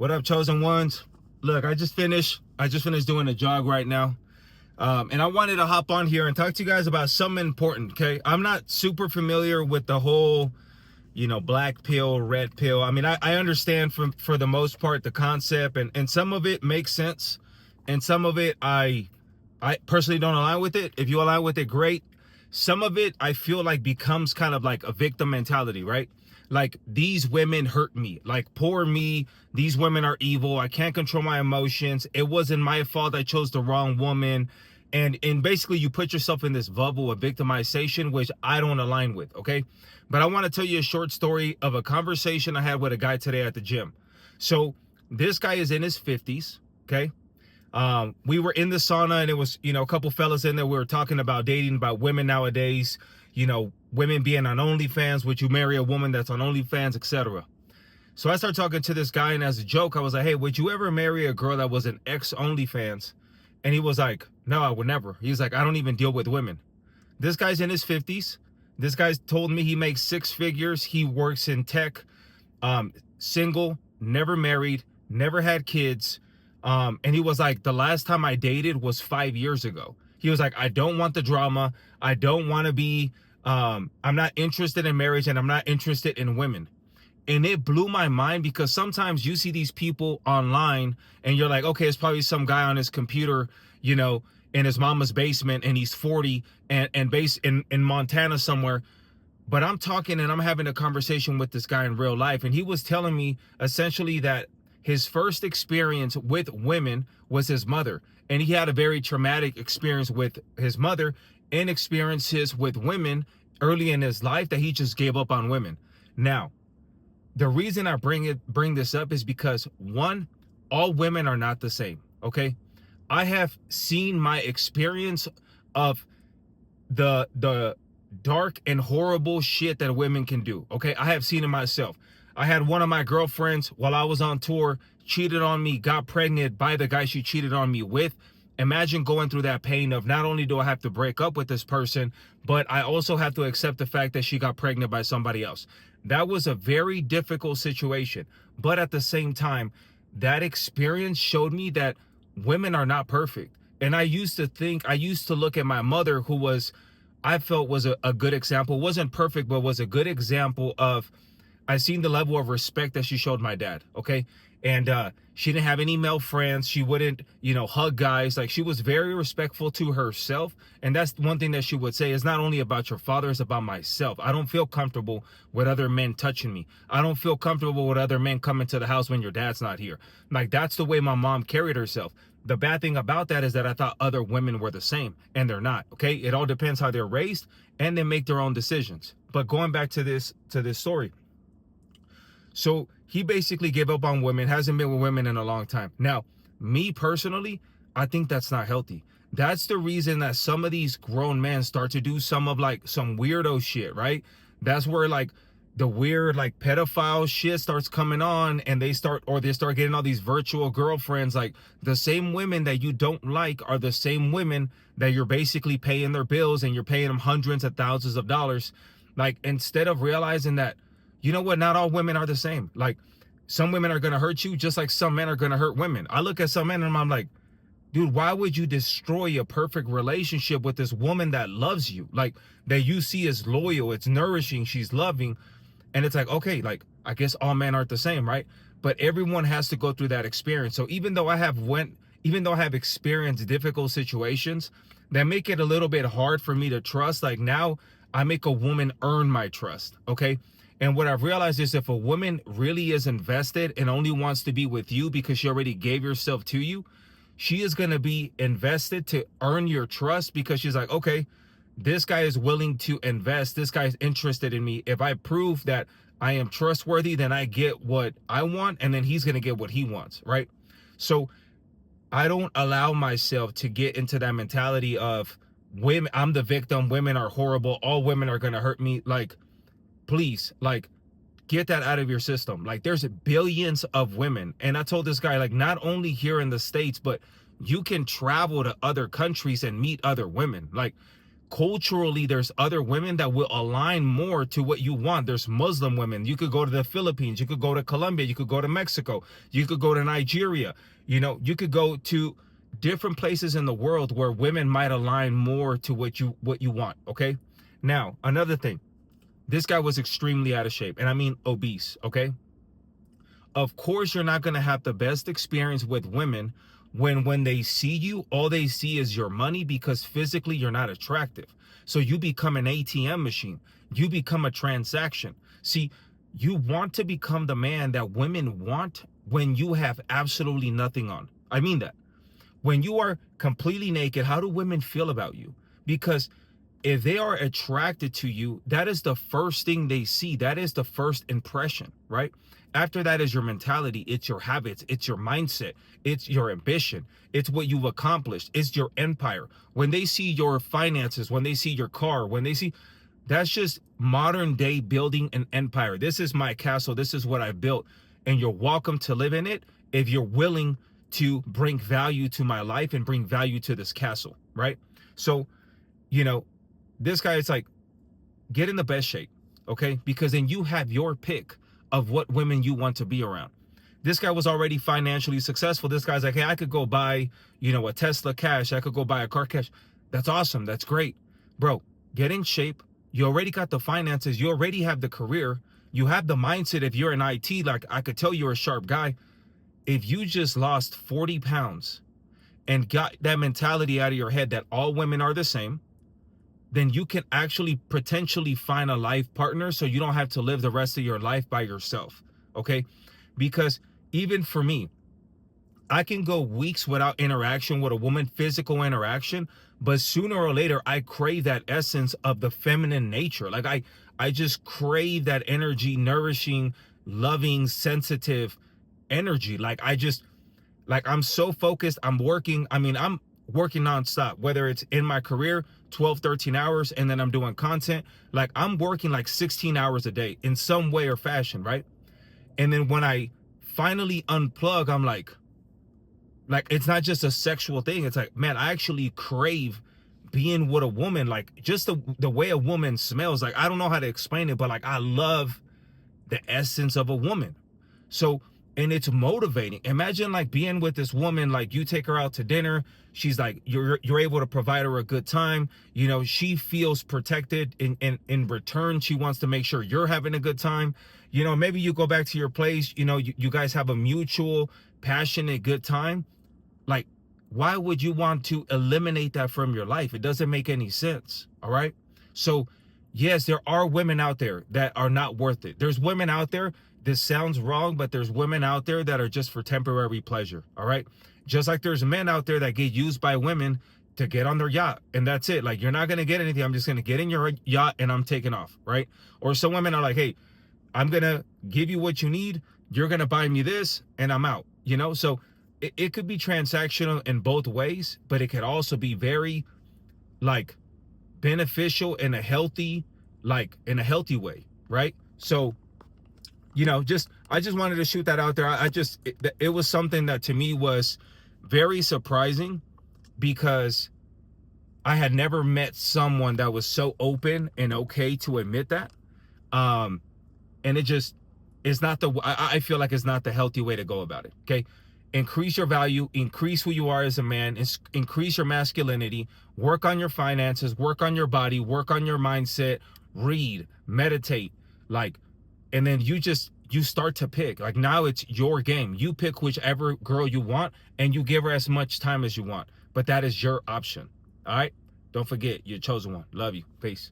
What up, chosen ones? Look, I just finished doing a jog right now. And I wanted to hop on here and talk to you guys about something important, okay? I'm not super familiar with the whole, black pill, red pill. I mean, I understand for the most part the concept, and some of it makes sense, and some of it I personally don't align with it. If you align with it, great. Some of it I feel like becomes kind of like a victim mentality, right? Like, these women hurt me, like, poor me, these women are evil, I can't control my emotions, it wasn't my fault, I chose the wrong woman. And basically you put yourself in this bubble of victimization, which I don't align with, okay? But I want to tell you a short story of a conversation I had with a guy today at the gym. So this guy is in his 50s, okay? We were in the sauna, and it was, a couple fellas in there. We were talking about dating, about women nowadays, women being on OnlyFans. Would you marry a woman that's on OnlyFans, etc.? So I started talking to this guy, and as a joke, I was like, hey, would you ever marry a girl that was an ex-OnlyFans? And he was like, no, I would never. He's like, I don't even deal with women. This guy's in his 50s. This guy's told me he makes 6 figures. He works in tech, single, never married, never had kids. And he was like, the last time I dated was 5 years ago. He was like, I don't want the drama. I don't want to be, I'm not interested in marriage, and I'm not interested in women. And it blew my mind, because sometimes you see these people online and you're like, okay, it's probably some guy on his computer, in his mama's basement, and he's 40 and based in Montana somewhere. But I'm talking and I'm having a conversation with this guy in real life, and he was telling me essentially that his first experience with women was his mother. And he had a very traumatic experience with his mother and experiences with women early in his life that he just gave up on women. Now, the reason I bring this up is because, one, all women are not the same, okay? I have seen my experience of the dark and horrible shit that women can do, okay? I have seen it myself. I had one of my girlfriends, while I was on tour, cheated on me, got pregnant by the guy she cheated on me with. Imagine going through that pain of, not only do I have to break up with this person, but I also have to accept the fact that she got pregnant by somebody else. That was a very difficult situation. But at the same time, that experience showed me that women are not perfect. And I used to look at my mother, who I felt was a good example. Wasn't perfect, but was a good example of, I seen the level of respect that she showed my dad, okay? And she didn't have any male friends. She wouldn't, hug guys. Like, she was very respectful to herself. And that's one thing that she would say, is not only about your father, it's about myself. I don't feel comfortable with other men touching me. I don't feel comfortable with other men coming to the house when your dad's not here. Like, that's the way my mom carried herself. The bad thing about that is that I thought other women were the same, and they're not, okay? It all depends how they're raised, and they make their own decisions. But going back to this story. So he basically gave up on women, hasn't been with women in a long time. Now, me personally, I think that's not healthy. That's the reason that some of these grown men start to do some weirdo shit, right? That's where, like, the weird, like, pedophile shit starts coming on, and they start getting all these virtual girlfriends. Like, the same women that you don't like are the same women that you're basically paying their bills, and you're paying them hundreds of thousands of dollars. Like, instead of realizing that, you know what, not all women are the same. Like, some women are going to hurt you just like some men are going to hurt women. I look at some men and I'm like, dude, why would you destroy a perfect relationship with this woman that loves you? Like, that you see as loyal, it's nourishing, she's loving. And it's like, okay, like, I guess all men aren't the same, right? But everyone has to go through that experience. So even though I have experienced difficult situations that make it a little bit hard for me to trust, like, now I make a woman earn my trust, okay? And what I've realized is, if a woman really is invested and only wants to be with you because she already gave herself to you, she is going to be invested to earn your trust, because she's like, okay, this guy is willing to invest. This guy is interested in me. If I prove that I am trustworthy, then I get what I want, and then he's going to get what he wants, right? So I don't allow myself to get into that mentality of, women, I'm the victim, women are horrible, all women are going to hurt me. Like, please, like, get that out of your system. Like, there's billions of women. And I told this guy, like, not only here in the States, but you can travel to other countries and meet other women. Like, culturally, there's other women that will align more to what you want. There's Muslim women. You could go to the Philippines. You could go to Colombia. You could go to Mexico. You could go to Nigeria. You know, you could go to different places in the world where women might align more to what you want. Okay. Now, another thing, this guy was extremely out of shape, and I mean obese. Okay. Of course, you're not going to have the best experience with women when they see you, all they see is your money, because physically you're not attractive. So you become an ATM machine. You become a transaction. See, you want to become the man that women want when you have absolutely nothing on. I mean that. When you are completely naked, how do women feel about you? Because if they are attracted to you, that is the first thing they see. That is the first impression, right? After that is your mentality. It's your habits. It's your mindset. It's your ambition. It's what you've accomplished. It's your empire. When they see your finances, when they see your car, when they see, that's just modern day building an empire. This is my castle. This is what I built. And you're welcome to live in it if you're willing to bring value to my life and bring value to this castle, right? So, you know, this guy is like, get in the best shape, okay? Because then you have your pick of what women you want to be around. This guy was already financially successful. This guy's like, hey, I could go buy, you know, a Tesla cash. I could go buy a car cash. That's awesome. That's great. Bro, get in shape. You already got the finances. You already have the career. You have the mindset. If you're in IT, like I could tell you're a sharp guy. If you just lost 40 pounds and got that mentality out of your head that all women are the same, then you can actually potentially find a life partner so you don't have to live the rest of your life by yourself, okay? Because even for me, I can go weeks without interaction with a woman, physical interaction, but sooner or later, I crave that essence of the feminine nature. Like I just crave that energy, nourishing, loving, sensitive energy. Like I'm so focused. I'm working nonstop, whether it's in my career, 12, 13 hours, and then I'm doing content. Like I'm working like 16 hours a day in some way or fashion, right? And then when I finally unplug, I'm like it's not just a sexual thing. It's like, man, I actually crave being with a woman. Like just the way a woman smells. Like I don't know how to explain it, but like I love the essence of a woman. So, and it's motivating. Imagine like being with this woman, like you take her out to dinner. She's like, you're able to provide her a good time. You know, she feels protected in return. She wants to make sure you're having a good time. You know, maybe you go back to your place, you know, you guys have a mutual, passionate, good time. Like, why would you want to eliminate that from your life? It doesn't make any sense. All right. So yes, there are women out there that are not worth it. There's women out there. This sounds wrong, but there's women out there that are just for temporary pleasure. All right. Just like there's men out there that get used by women to get on their yacht. And that's it. Like, you're not going to get anything. I'm just going to get in your yacht and I'm taking off. Right. Or some women are like, hey, I'm going to give you what you need. You're going to buy me this and I'm out. You know, so it could be transactional in both ways, but it could also be very like beneficial in a healthy, way. Right. So, you know, I just wanted to shoot that out there. It was something that to me was very surprising because I had never met someone that was so open and okay to admit that. And it just is not I feel like it's not the healthy way to go about it. Okay. Increase your value, increase who you are as a man, increase your masculinity, work on your finances, work on your body, work on your mindset, read, meditate, and then you start to pick. Like now it's your game. You pick whichever girl you want and you give her as much time as you want. But that is your option. All right? Don't forget, you're chosen one. Love you. Peace.